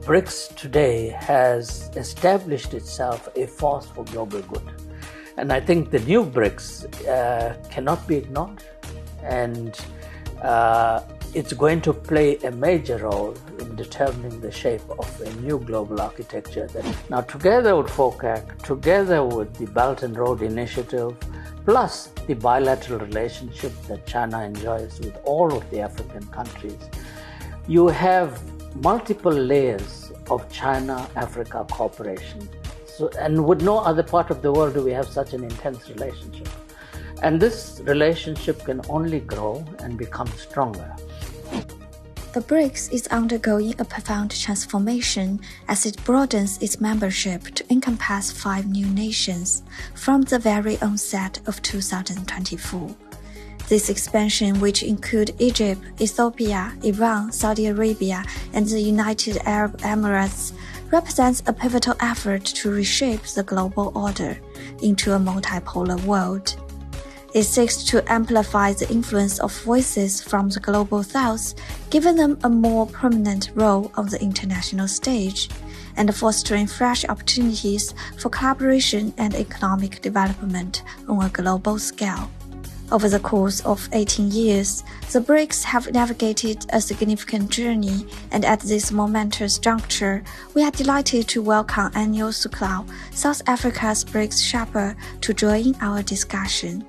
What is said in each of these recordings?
BRICS today has established itself a force for global good. And I think the new BRICS cannot be ignored, and it's going to play a major role in determining the shape of a new global architecture. Now, together with FOCAC, together with the Belt and Road Initiative, plus the bilateral relationship that China enjoys with all of the African countries, you have multiple layers of China-Africa cooperation. And with no other part of the world do we have such an intense relationship. And this relationship can only grow and become stronger. The BRICS is undergoing a profound transformation as it broadens its membership to encompass 5 new nations from the very onset of 2024. This expansion, which includes Egypt, Ethiopia, Iran, Saudi Arabia, and the United Arab Emirates, represents a pivotal effort to reshape the global order into a multipolar world. It seeks to amplify the influence of voices from the global south, giving them a more prominent role on the international stage, and fostering fresh opportunities for collaboration and economic development on a global scale. Over the course of 18 years, the BRICS have navigated a significant journey, and at this momentous juncture, we are delighted to welcome Anil Sooklal, South Africa's BRICS Sherpa, to join our discussion.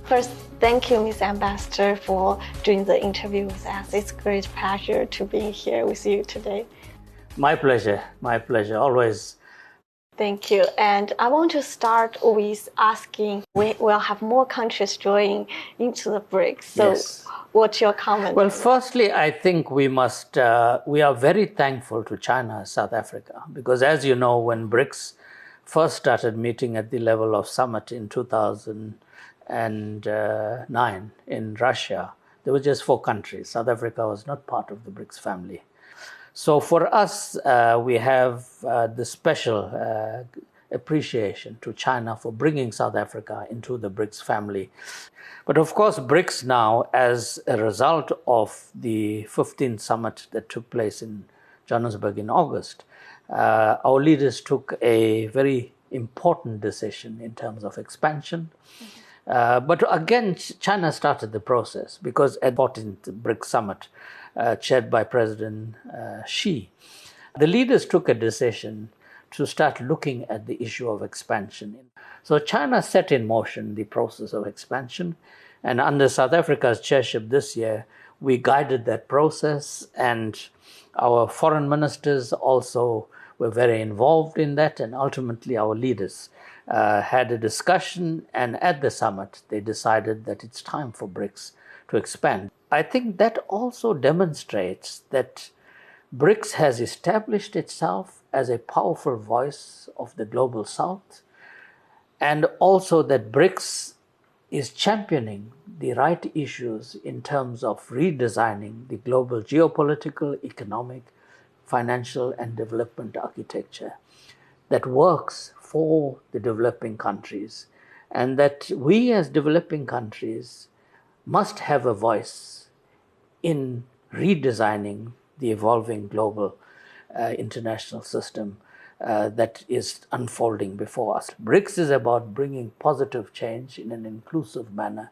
First, thank you, Ms. Ambassador, for doing the interview with us. It's a great pleasure to be here with you today. My pleasure, always. Thank you. And I want to start with asking, we will have more countries joining into the BRICS. So Yes. What's your comment? Well, firstly, I think we are very thankful to China, South Africa, because as you know, when BRICS first started meeting at the level of summit in 2009 in Russia, there were just 4 countries. South Africa was not part of the BRICS family. So for us, we have the special appreciation to China for bringing South Africa into the BRICS family. But of course, BRICS now, as a result of the 15th summit that took place in Johannesburg in August, our leaders took a very important decision in terms of expansion. But again, China started the process because at the 14th BRICS summit, chaired by President Xi, the leaders took a decision to start looking at the issue of expansion. So China set in motion the process of expansion, and under South Africa's chairship this year, we guided that process, and our foreign ministers also were very involved in that, and ultimately our leaders had a discussion, and at the summit they decided that it's time for BRICS to expand. I think that also demonstrates that BRICS has established itself as a powerful voice of the global south, and also that BRICS is championing the right issues in terms of redesigning the global geopolitical, economic, financial, and development architecture that works for the developing countries, and that we as developing countries must have a voice in redesigning the evolving global international system that is unfolding before us. BRICS is about bringing positive change in an inclusive manner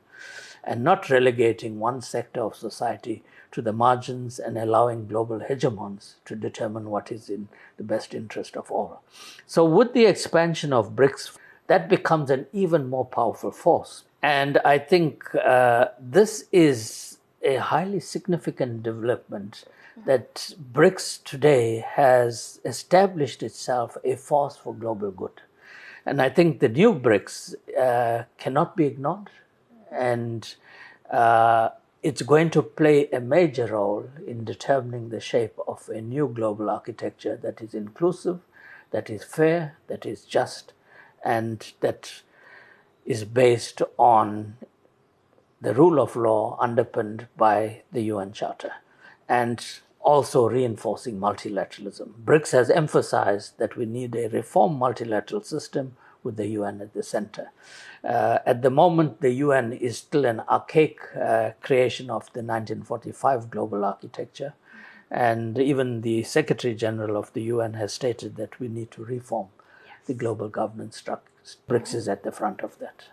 and not relegating one sector of society to the margins and allowing global hegemons to determine what is in the best interest of all. So with the expansion of BRICS, that becomes an even more powerful force. And I think this is a highly significant development that BRICS today has established itself a force for global good. And I think the new BRICS cannot be ignored, and it's going to play a major role in determining the shape of a new global architecture that is inclusive, that is fair, that is just, and that is based on the rule of law underpinned by the UN Charter, and also reinforcing multilateralism. BRICS has emphasized that we need a reformed multilateral system with the UN at the center. At the moment, the UN is still an archaic creation of the 1945 global architecture, And even the Secretary General of the UN has stated that we need to reform the global governance structure. BRICS is at the front of that.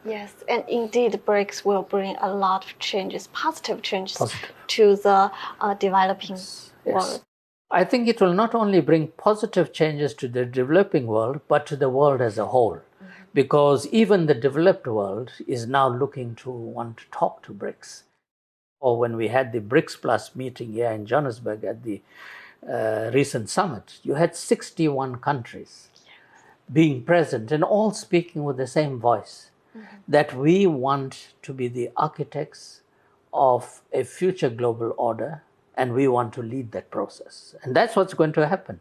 Yes, and indeed, BRICS will bring a lot of changes, positive changes to the developing world. I think it will not only bring positive changes to the developing world, but to the world as a whole. Because even the developed world is now looking to want to talk to BRICS. Or when we had the BRICS Plus meeting here in Johannesburg at the recent summit, you had 61 countries being present and all speaking with the same voice, that we want to be the architects of a future global order, and we want to lead that process. And that's what's going to happen.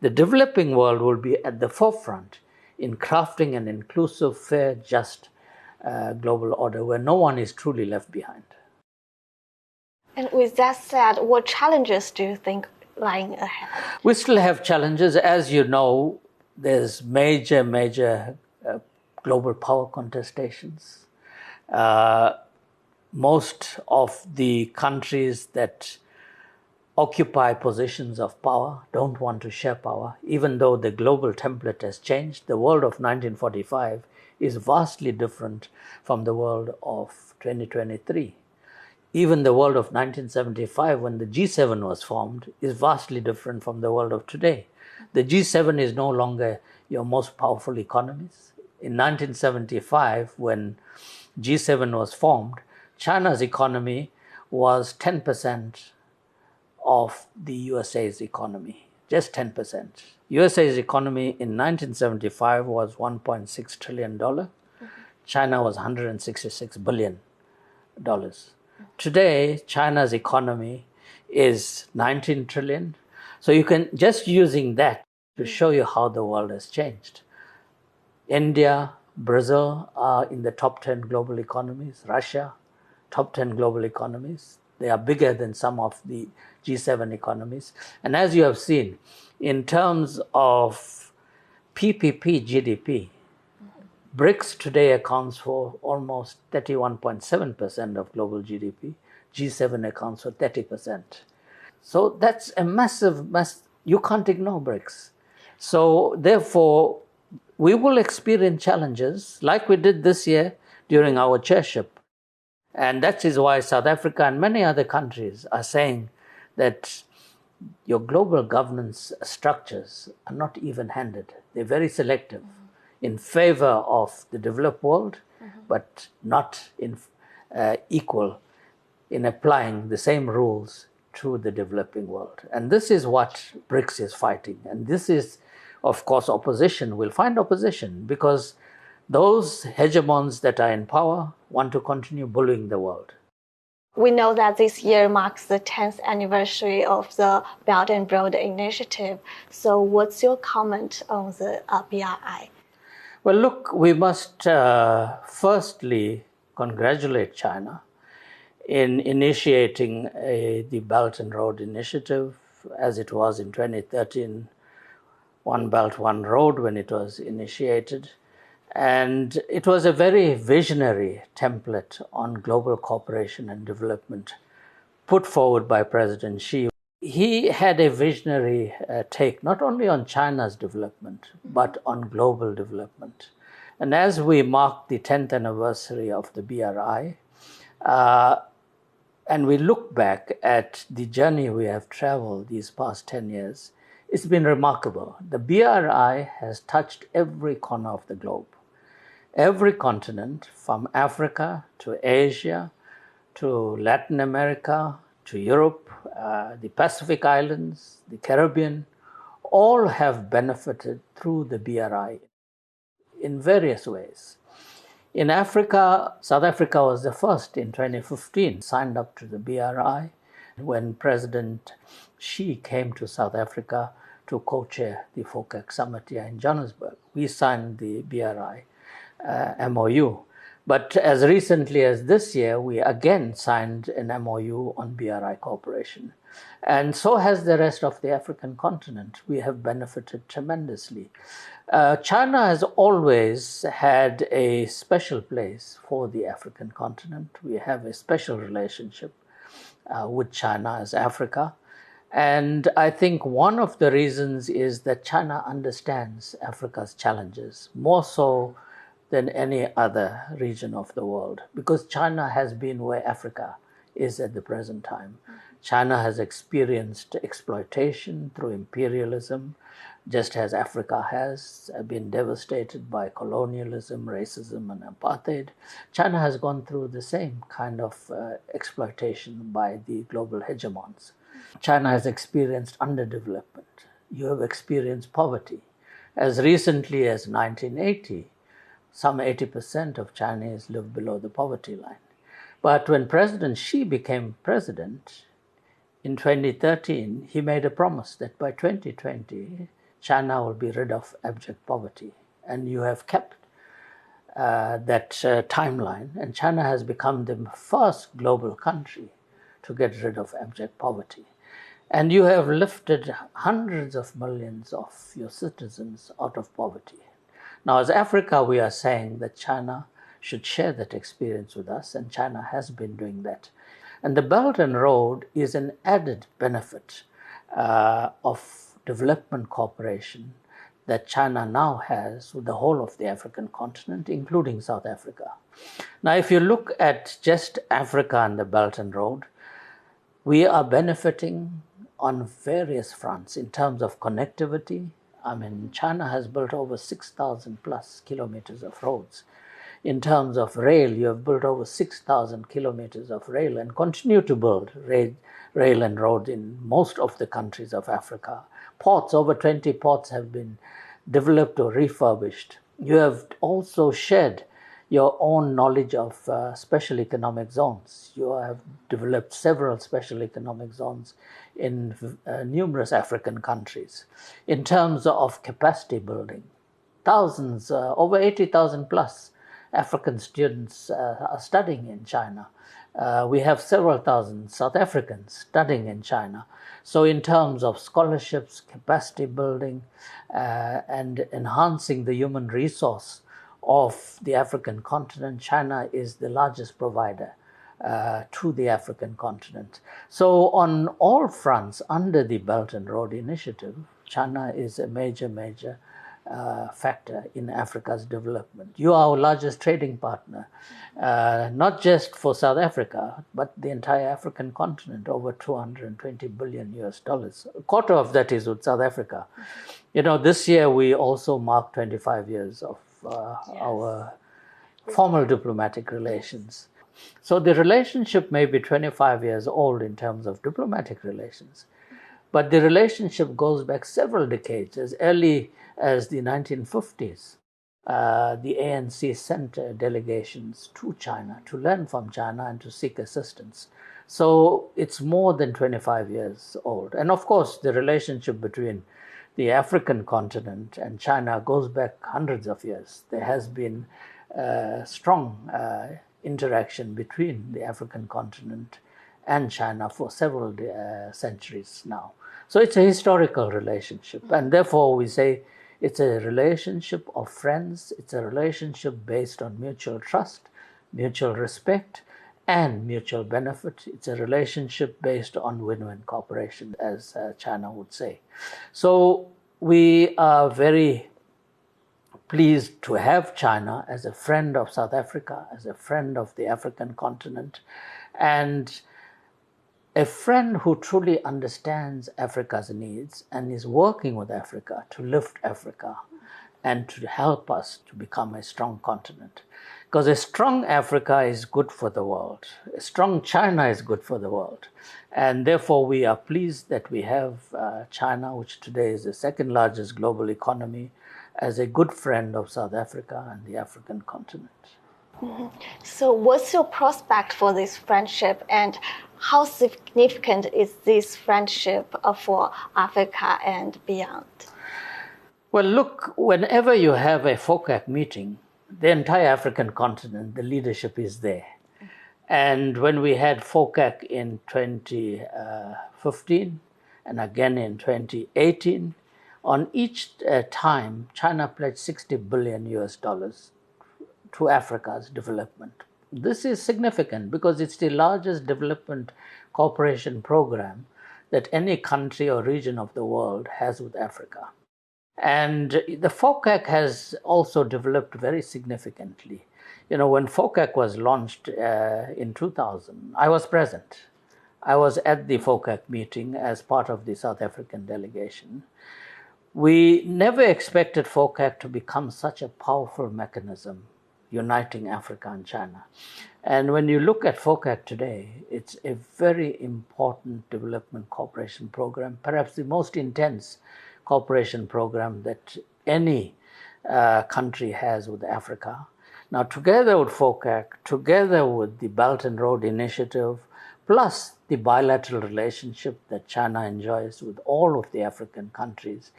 The developing world will be at the forefront in crafting an inclusive, fair, just global order where no one is truly left behind. And with that said, what challenges do you think lying ahead? We still have challenges. As you know, there's major global power contestations. Most of the countries that occupy positions of power don't want to share power, even though the global template has changed. The world of 1945 is vastly different from the world of 2023. Even the world of 1975, when the G7 was formed, is vastly different from the world of today. The G7 is no longer your most powerful economies. In 1975, when G7 was formed, China's economy was 10% of the USA's economy, just 10%. USA's economy in 1975 was $1.6 trillion. China was $166 billion. Today, China's economy is 19 trillion. So you can just using that to show you how the world has changed. India, Brazil are in the top 10 global economies. Russia, top 10 global economies. They are bigger than some of the G7 economies. And as you have seen, in terms of PPP GDP, BRICS today accounts for almost 31.7% of global GDP. G7 accounts for 30%. So that's a massive, you can't ignore BRICS. So therefore, we will experience challenges like we did this year during our chairship. And that is why South Africa and many other countries are saying that your global governance structures are not even-handed. They're very selective in favor of the developed world, but not equal in applying the same rules to the developing world. And this is what BRICS is fighting. And this is, of course, opposition will find opposition because those hegemons that are in power want to continue bullying the world. We know that this year marks the 10th anniversary of the Belt and Road Initiative. So what's your comment on the BRI? Well, look, we must firstly congratulate China in initiating the Belt and Road Initiative, as it was in 2013, One Belt, One Road, when it was initiated. And it was a very visionary template on global cooperation and development put forward by President Xi. He had a visionary take not only on China's development, but on global development. And as we mark the 10th anniversary of the BRI, and we look back at the journey we have traveled these past 10 years, it's been remarkable. The BRI has touched every corner of the globe. Every continent, from Africa to Asia, to Latin America, to Europe, the Pacific Islands, the Caribbean, all have benefited through the BRI in various ways. In Africa, South Africa was the first in 2015, signed up to the BRI when President Xi came to South Africa to co-chair the FOCAC summit here in Johannesburg. We signed the BRI MOU. But as recently as this year, we again signed an MOU on BRI cooperation. And so has the rest of the African continent. We have benefited tremendously. China has always had a special place for the African continent. We have a special relationship with China as Africa. And I think one of the reasons is that China understands Africa's challenges more so than any other region of the world, because China has been where Africa is at the present time. China has experienced exploitation through imperialism, just as Africa has been devastated by colonialism, racism, and apartheid. China has gone through the same kind of exploitation by the global hegemons. China has experienced underdevelopment. You have experienced poverty. As recently as 1980, some 80% of Chinese live below the poverty line. But when President Xi became president in 2013, he made a promise that by 2020, China will be rid of abject poverty. And you have kept that timeline, and China has become the first global country to get rid of abject poverty. And you have lifted hundreds of millions of your citizens out of poverty. Now, as Africa, we are saying that China should share that experience with us, and China has been doing that. And the Belt and Road is an added benefit of development cooperation that China now has with the whole of the African continent, including South Africa. Now, if you look at just Africa and the Belt and Road, we are benefiting on various fronts in terms of connectivity. I mean, China has built over 6,000 plus kilometers of roads. In terms of rail, you have built over 6,000 kilometers of rail and continue to build rail and road in most of the countries of Africa. Ports, over 20 ports have been developed or refurbished. You have also shared your own knowledge of special economic zones. You have developed several special economic zones in numerous African countries. In terms of capacity building, thousands, over 80,000 plus African students are studying in China. We have several thousand South Africans studying in China. So in terms of scholarships, capacity building, and enhancing the human resource of the African continent, China is the largest provider to the African continent. So on all fronts, under the Belt and Road Initiative, China is a major factor in Africa's development. You are our largest trading partner, not just for South Africa, but the entire African continent, over $220 billion US. A quarter of that is with South Africa. You know, this year we also mark 25 years of our formal diplomatic relations. So the relationship may be 25 years old in terms of diplomatic relations, but the relationship goes back several decades. As early as the 1950s, the ANC sent delegations to China to learn from China and to seek assistance. So it's more than 25 years old. And of course, the relationship between the African continent and China goes back hundreds of years. There has been strong interaction between the African continent and China for several centuries now. So it's a historical relationship, and therefore we say it's a relationship of friends. It's a relationship based on mutual trust, mutual respect, and mutual benefit. It's a relationship based on win-win cooperation, as China would say. So we are very pleased to have China as a friend of South Africa, as a friend of the African continent, and a friend who truly understands Africa's needs and is working with Africa to lift Africa and to help us to become a strong continent. Because a strong Africa is good for the world. A strong China is good for the world. And therefore, we are pleased that we have China, which today is the second largest global economy, as a good friend of South Africa and the African continent. Mm-hmm. So what's your prospect for this friendship, and how significant is this friendship for Africa and beyond? Well, look, whenever you have a FOCAC meeting, the entire African continent, the leadership is there. And when we had FOCAC in 2015 and again in 2018, on each time, China pledged $60 billion US to Africa's development. This is significant because it's the largest development cooperation program that any country or region of the world has with Africa. And the FOCAC has also developed very significantly. When FOCAC was launched in 2000, I was present. I was at the FOCAC meeting as part of the South African delegation. We never expected FOCAC to become such a powerful mechanism uniting Africa and China. And when you look at FOCAC today, it's a very important development cooperation program, perhaps the most intense cooperation program that any country has with Africa. Now, together with FOCAC, together with the Belt and Road Initiative, plus the bilateral relationship that China enjoys with all of the African countries,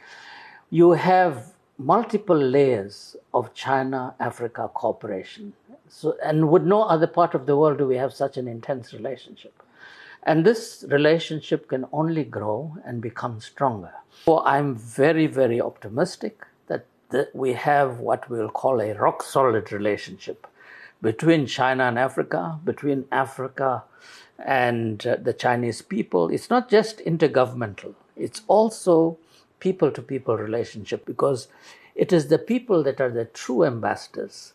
you have multiple layers of China-Africa cooperation. And with no other part of the world do we have such an intense relationship. And this relationship can only grow and become stronger. So I'm very, very optimistic that we have what we'll call a rock-solid relationship between China and Africa, between Africa and the Chinese people. It's not just intergovernmental, it's also people-to-people relationship, because it is the people that are the true ambassadors.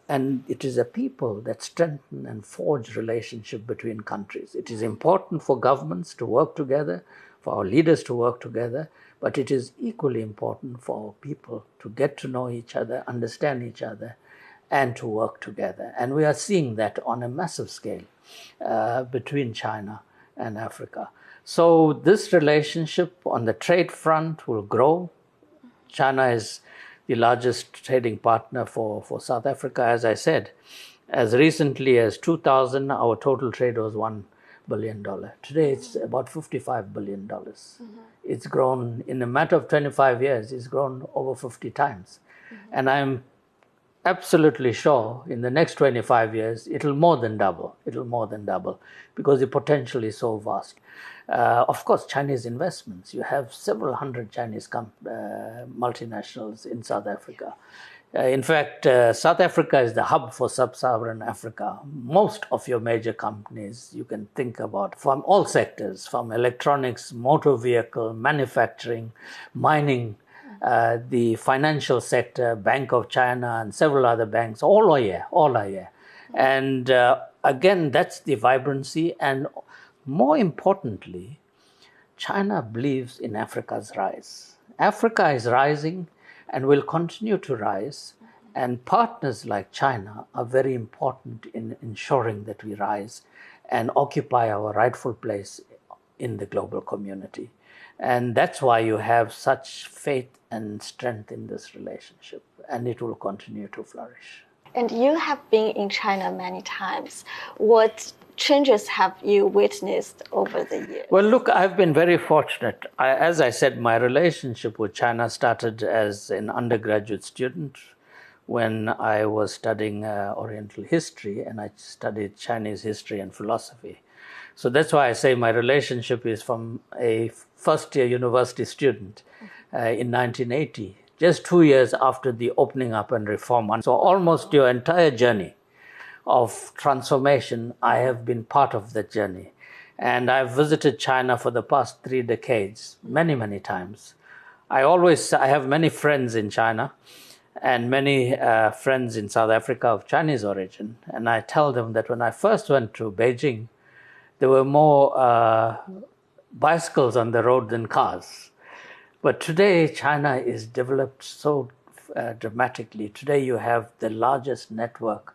And it is the people that strengthen and forge relationship between countries. It is important for governments to work together, for our leaders to work together, but it is equally important for our people to get to know each other, understand each other, and to work together. And we are seeing that on a massive scale between China and Africa. So this relationship on the trade front will grow. China is the largest trading partner for South Africa, as I said. As recently as 2000, our total trade was $1 billion. Today, it's about $55 billion. It's grown, in a matter of 25 years, it's grown over 50 times. And I'm absolutely sure in the next 25 years, it'll more than double. It'll more than double because the potential is so vast. Of course, Chinese investments. You have several hundred Chinese multinationals in South Africa. In fact, South Africa is the hub for sub-Saharan Africa. Most of your major companies you can think about from all sectors, from electronics, motor vehicle, manufacturing, mining, the financial sector, Bank of China, and several other banks, all are here. And again, that's the vibrancy. And more importantly, China believes in Africa's rise. Africa is rising and will continue to rise. And partners like China are very important in ensuring that we rise and occupy our rightful place in the global community. And that's why you have such faith and strength in this relationship, and it will continue to flourish. And you have been in China many times. What changes have you witnessed over the years? Well, look, I've been very fortunate. As I said, my relationship with China started as an undergraduate student when I was studying Oriental history, and I studied Chinese history and philosophy. So that's why I say my relationship is from a first-year university student in 1980, just 2 years after the opening up and reform. So almost your entire journey of transformation, I have been part of that journey. And I've visited China for the past 3 decades, many, many times. I have many friends in China and many friends in South Africa of Chinese origin. And I tell them that when I first went to Beijing, there were more bicycles on the road than cars. But today, China is developed so dramatically. Today, you have the largest network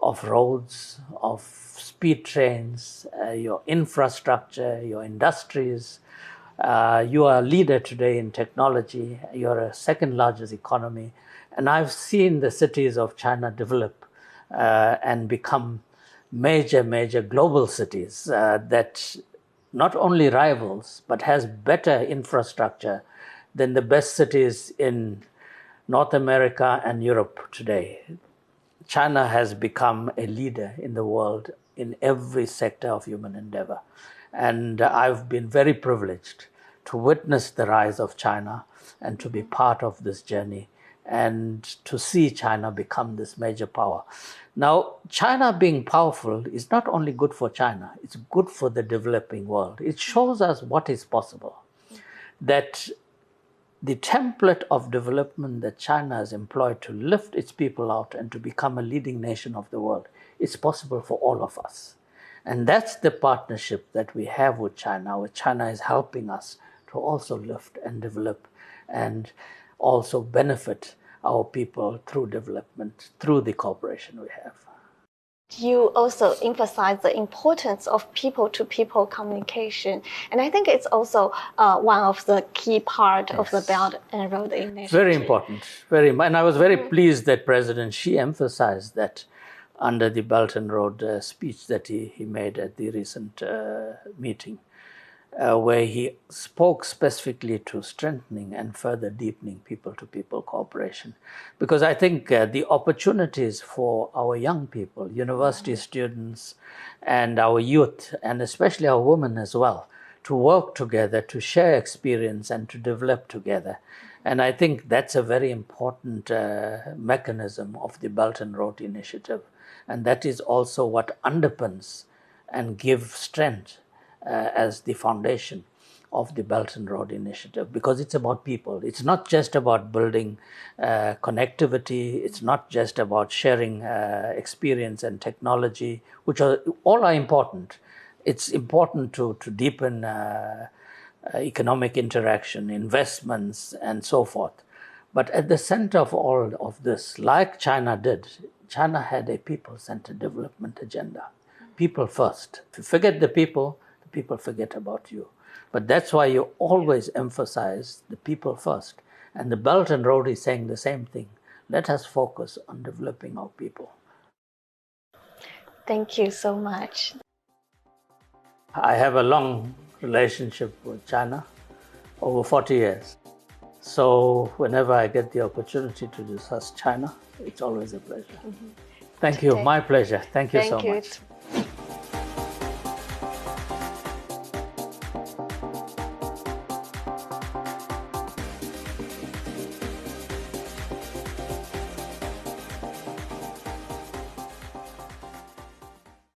of roads, of speed trains, your infrastructure, your industries. You are a leader today in technology. You're a second largest economy. And I've seen the cities of China develop and become major global cities that not only rivals, but has better infrastructure than the best cities in North America and Europe today. China has become a leader in the world in every sector of human endeavor. And I've been very privileged to witness the rise of China and to be part of this journey and to see China become this major power. Now, China being powerful is not only good for China, it's good for the developing world. It shows us what is possible, that the template of development that China has employed to lift its people out and to become a leading nation of the world is possible for all of us. And that's the partnership that we have with China, where China is helping us to also lift and develop and also benefit our people through development, through the cooperation we have. You also emphasize the importance of people-to-people communication. And I think it's also one of the key part of the Belt and Road Initiative. Very important. And I was very pleased that President Xi emphasized that under the Belt and Road speech that he made at the recent meeting, where he spoke specifically to strengthening and further deepening people-to-people cooperation. Because I think the opportunities for our young people, university students, and our youth, and especially our women as well, to work together, to share experience, and to develop together. And I think that's a very important mechanism of the Belt and Road Initiative. And that is also what underpins and gives strength as the foundation of the Belt and Road Initiative, because it's about people. It's not just about building connectivity. It's not just about sharing experience and technology, which are all important. It's important to deepen economic interaction, investments, and so forth. But at the center of all of this, like China did, China had a people-centered development agenda. People first. If you forget the people forget about you. But that's why you always emphasize the people first. And the Belt and Road is saying the same thing. Let us focus on developing our people. Thank you so much. I have a long relationship with China, over 40 years. So whenever I get the opportunity to discuss China, it's always a pleasure. Thank you. My pleasure. Thank you so much.